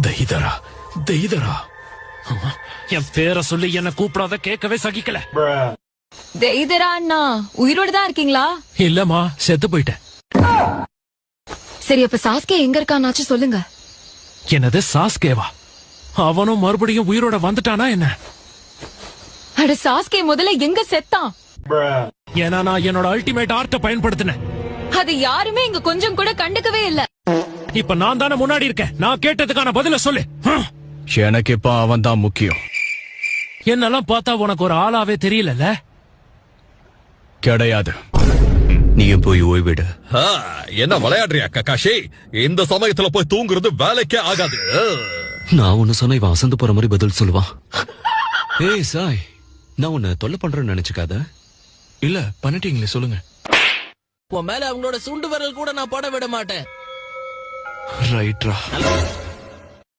தெய்தரா தெய்தரா என் பேரை சொல்லி என்ன கூப்பிடாத, கேட்கவே சகிக்கல. தெய்தரா அண்ணா உயிரோட தான் இருக்கீங்களா? இல்லம்மா, செத்து போயிட்டேன். சரி, அப்ப சாஸ்கே எங்க இருக்கானாச்சும் சொல்லுங்க. என்னது சாஸ்கேவா? அவனும் மறுபடியும் உயிரோட வந்துட்டானா என்ன? அட, சாஸ்கே முதல்ல எங்க செத்தான்? ஏன்னா நான் என்னோட அல்டிமேட் ஆர்ட்ட பயன்படுத்தினேன். அது யாருமே இங்க கொஞ்சம் கூட கண்டுக்கவே இல்ல. இப்ப நான் தானே முன்னாடி இருக்கேன். நான் கேட்டதுக்கான பதில சொல்லு. எனக்கு இப்ப அவன் தான் முக்கியம். என்னெல்லாம் பார்த்தா உனக்கு ஒரு ஆளாவே தெரியல. கிடையாது. நீயும் போய் ஓய்விடு. என்ன விளையாடுறியா ககாஷி? இந்த சமயத்துல போய் தூங்குறது வேலைக்கே ஆகாது. நான் ஒன்னு சொன்ன இவன் அசந்து போற மாதிரி பதில் சொல்லுவான். ஏய் சாய், நான் உன்னை தொல்லை பண்றேன்னு நினைச்சுக்காத. இல்ல, பண்ணிட்டீங்களே, சொல்லுங்க. உன் மேல அவங்களோட சுண்டு விரல் கூட நான் பட விட மாட்டேன். ரைட்ரா.